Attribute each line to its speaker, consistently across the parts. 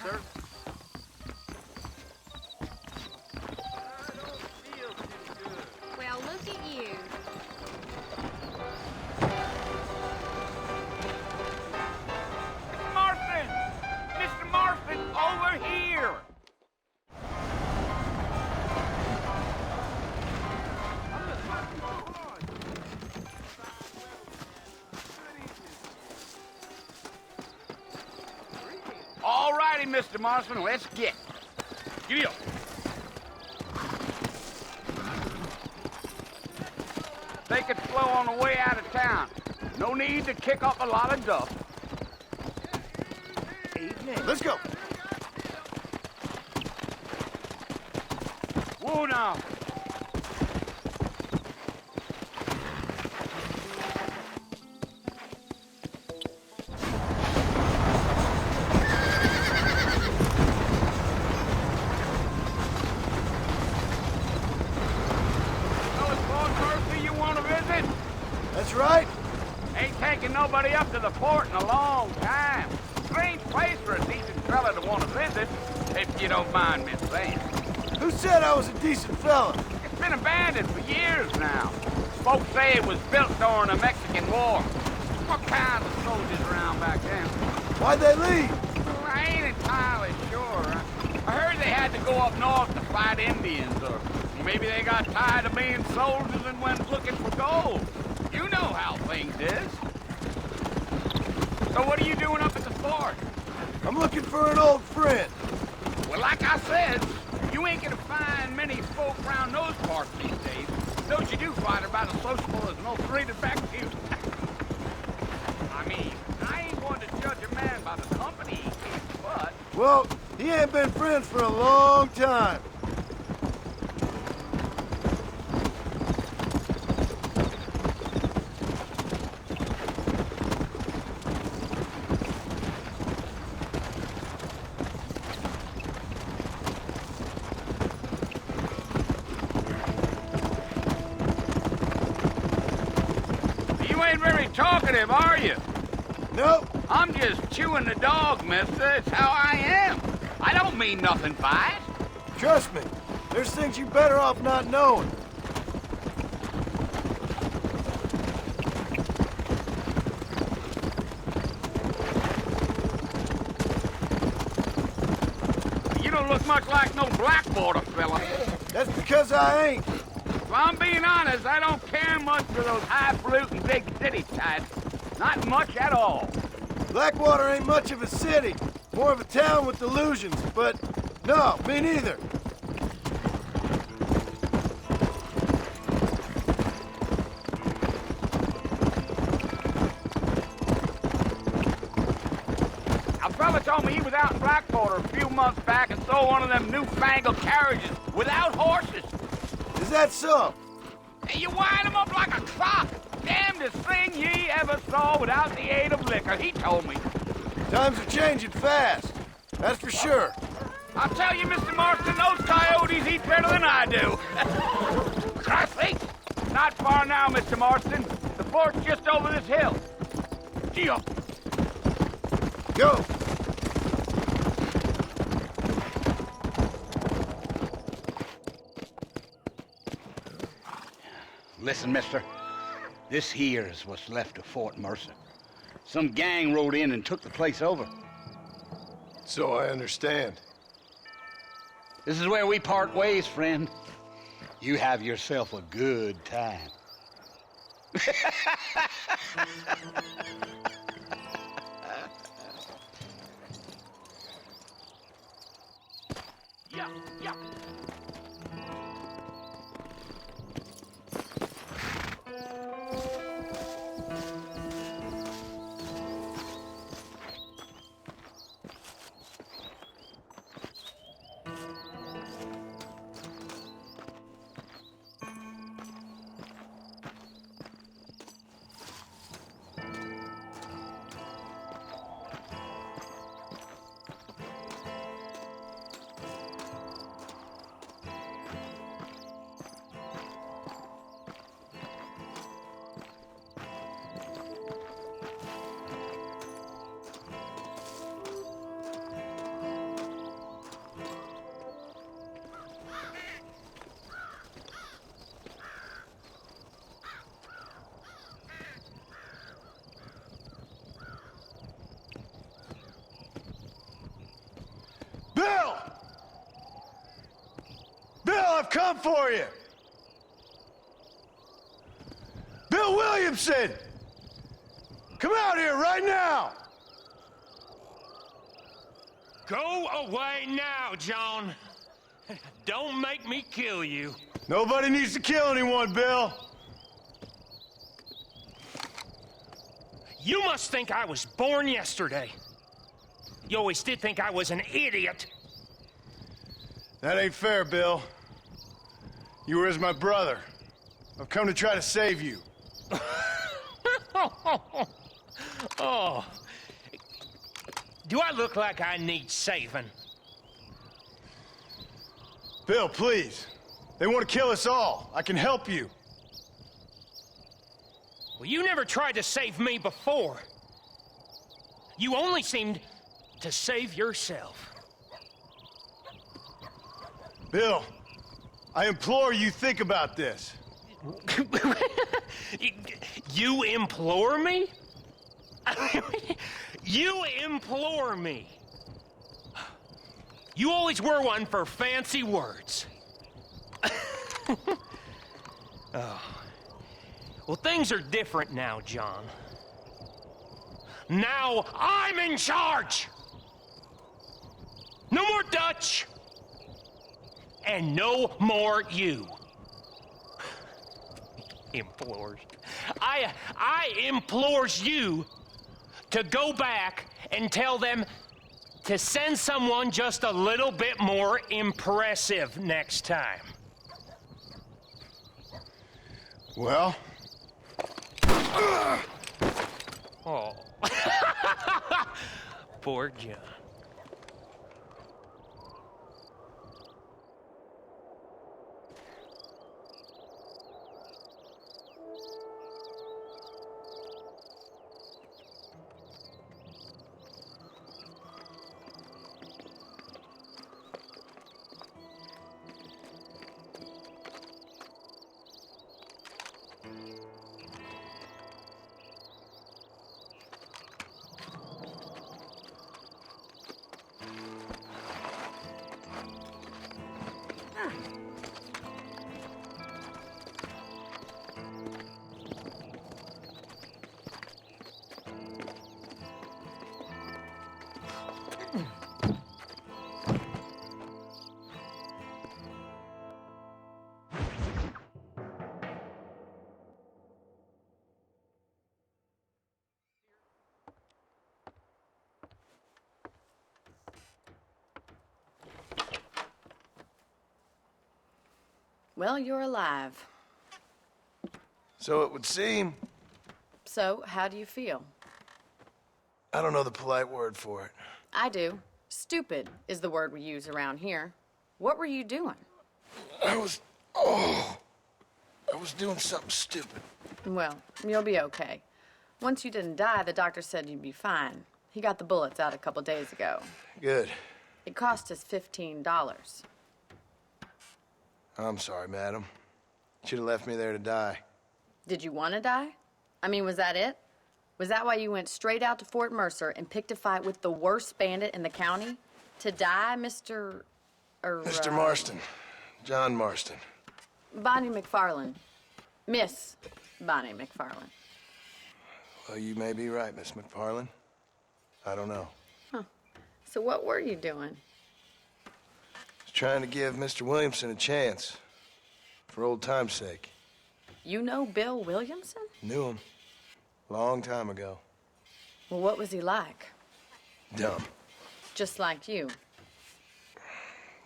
Speaker 1: sir.
Speaker 2: Well, look at you.
Speaker 1: Marston! Mr. Marston, over here! All righty, Mr. Marston, let's get. Giddy up. Take it slow on the way out of town. No need to kick up a lot of dust.
Speaker 3: Let's go.
Speaker 1: Whoa now. So it's Lord Murphy you want to visit?
Speaker 3: That's right.
Speaker 1: Ain't taking nobody up to the fort in a long time. Strange place for a decent fella to want to visit, if you don't mind me saying.
Speaker 3: Who said I was a decent fella?
Speaker 1: It's been abandoned for years now. Folks say it was built during the Mexican War. What kind of soldiers around back then?
Speaker 3: Why'd they leave?
Speaker 1: Well, I ain't entirely sure. I heard they had to go up north to fight Indians, or maybe they got tired of being soldiers and went looking for gold. You know how things is. So what are you doing up at the fort?
Speaker 3: I'm looking for an old friend.
Speaker 1: Well, like I said, you ain't gonna find many folk around those parts these days. Those you do find are about as sociable as an old three detective. I mean, I ain't one to judge a man by the company he keeps, but...
Speaker 3: Well, he ain't been friends for a long time.
Speaker 1: You ain't very talkative, are you?
Speaker 3: Nope.
Speaker 1: I'm just chewing the dog, mister. It's how I am. I don't mean nothing by it.
Speaker 3: Trust me. There's things you're better off not knowing.
Speaker 1: You don't look much like no Blackwater fella.
Speaker 3: That's because I ain't.
Speaker 1: If I'm being honest, I don't care much for those highfalutin big city types. Not much at all.
Speaker 3: Blackwater ain't much of a city. More of a town with illusions, but no, me neither.
Speaker 1: A fella told me he was out in Blackwater a few months back and saw one of them newfangled carriages without horses.
Speaker 3: Is that so?
Speaker 1: And you wind them up like a clock. Damnedest thing ye ever saw without the aid of liquor, he told me.
Speaker 3: Times are changing fast. That's for sure.
Speaker 1: I'll tell you, Mr. Marston, those coyotes eat better than I do. Christ's sake! Not far now, Mr. Marston. The fort's just over this hill. Gee up.
Speaker 3: Go.
Speaker 1: Listen, mister. This here is what's left of Fort Mercer. Some gang rode in and took the place over.
Speaker 3: So I understand.
Speaker 1: This is where we part ways, friend. You have yourself a good time. Yeah, yeah.
Speaker 3: come for you! Bill Williamson! Come out here right now!
Speaker 4: Go away now, John. Don't make me kill you.
Speaker 3: Nobody needs to kill anyone, Bill.
Speaker 4: You must think I was born yesterday. You always did think I was an idiot.
Speaker 3: That ain't fair, Bill. You were as my brother. I've come to try to save you.
Speaker 4: Oh. Do I look like I need saving?
Speaker 3: Bill, please. They want to kill us all. I can help you.
Speaker 4: Well, you never tried to save me before. You only seemed to save yourself.
Speaker 3: Bill, I implore you think about this.
Speaker 4: You implore me? You implore me. You always were one for fancy words. Oh. Well, things are different now, John. Now I'm in charge! No more Dutch! And no more you. Implores. I implores you to go back and tell them to send someone just a little bit more impressive next time.
Speaker 3: Well?
Speaker 4: Oh. Poor John.
Speaker 5: Well, you're alive.
Speaker 3: So it would seem.
Speaker 5: So, how do you feel?
Speaker 3: I don't know the polite word for it.
Speaker 5: I do. Stupid is the word we use around here. What were you doing?
Speaker 3: I was doing something stupid.
Speaker 5: Well, you'll be okay. Once you didn't die, the doctor said you'd be fine. He got the bullets out a couple days ago.
Speaker 3: Good.
Speaker 5: It cost us $15.
Speaker 3: I'm sorry, madam. Should have left me there to die.
Speaker 5: Did you want to die? I mean, was that it? Was that why you went straight out to Fort Mercer and picked a fight with the worst bandit in the county? To die, Mr.
Speaker 3: Mr. Marston. John Marston.
Speaker 5: Bonnie McFarland. Miss Bonnie McFarland.
Speaker 3: Well, you may be right, Miss McFarland. I don't know.
Speaker 5: Huh. So what were you doing?
Speaker 3: I was trying to give Mr. Williamson a chance. For old time's sake.
Speaker 5: You know Bill Williamson?
Speaker 3: Knew him. Long time ago.
Speaker 5: Well, what was he like?
Speaker 3: Dumb.
Speaker 5: Just like you.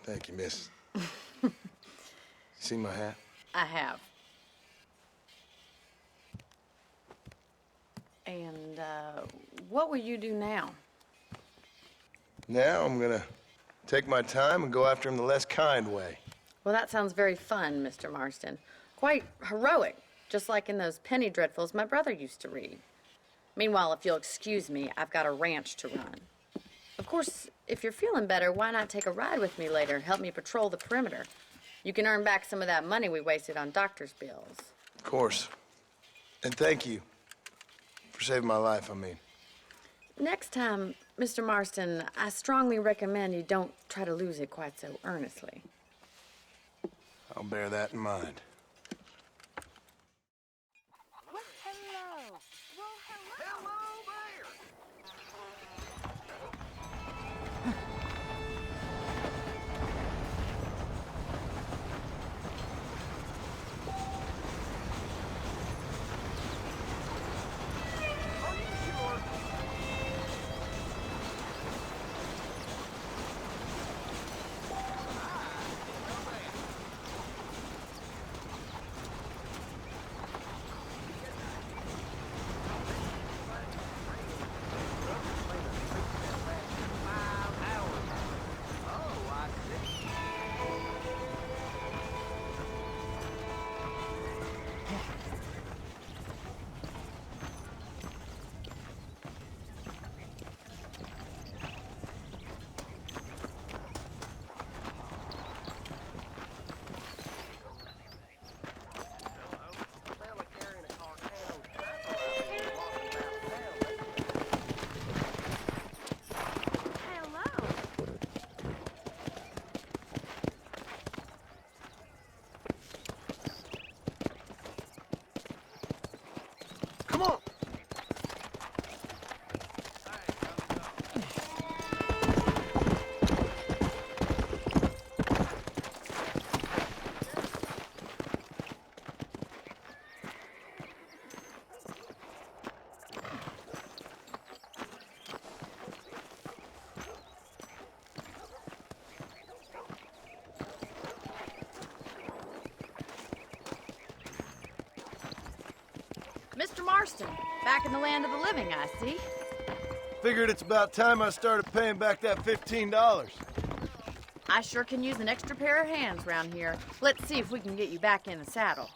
Speaker 3: Thank you, miss. See my hat?
Speaker 5: I have. And, what will you do now?
Speaker 3: Now I'm gonna take my time and go after him the less kind way.
Speaker 5: Well, that sounds very fun, Mr. Marston. Quite heroic, just like in those penny dreadfuls my brother used to read. Meanwhile, if you'll excuse me, I've got a ranch to run. Of course, if you're feeling better, why not take a ride with me later, help me patrol the perimeter? You can earn back some of that money we wasted on doctor's bills.
Speaker 3: Of course. And thank you for saving my life, I mean.
Speaker 5: Next time, Mr. Marston, I strongly recommend you don't try to lose it quite so earnestly.
Speaker 3: I'll bear that in mind.
Speaker 2: Hello. Well, hello.
Speaker 3: Come on!
Speaker 5: Mr. Marston, back in the land of the living, I see.
Speaker 3: Figured it's about time I started paying back that $15.
Speaker 5: I sure can use an extra pair of hands round here. Let's see if we can get you back in the saddle.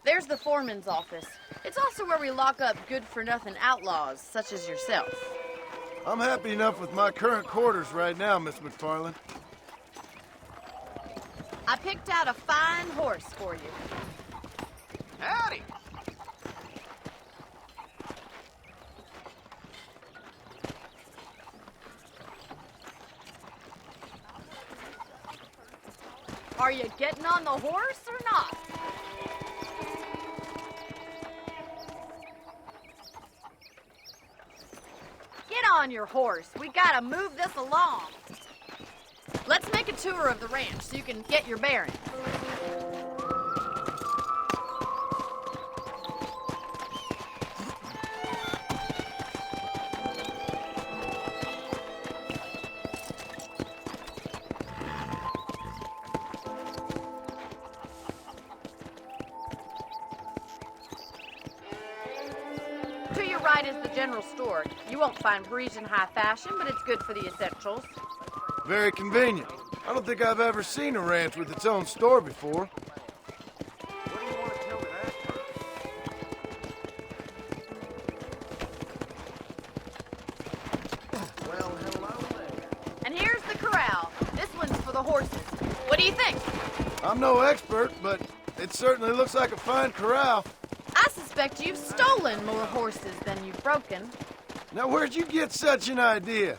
Speaker 5: There's the foreman's office. It's also where we lock up good-for-nothing outlaws, such as yourself.
Speaker 3: I'm happy enough with my current quarters right now, Miss McFarland.
Speaker 5: I picked out a fine horse for you.
Speaker 1: Howdy.
Speaker 5: Are you getting on the horse or not? Get on your horse. We gotta move this along. Let's make a tour of the ranch so you can get your bearings. To your right is the general store. You won't find Parisian high fashion, but it's good for the essentials.
Speaker 3: Very convenient. I don't think I've ever seen a ranch with its own store before.
Speaker 1: What do you want to tell me that for? Well, hello there.
Speaker 5: And here's the corral. This one's for the horses. What do you think?
Speaker 3: I'm no expert, but it certainly looks like a fine corral.
Speaker 5: I suspect you've stolen more horses than you've broken.
Speaker 3: Now, where'd you get such an idea?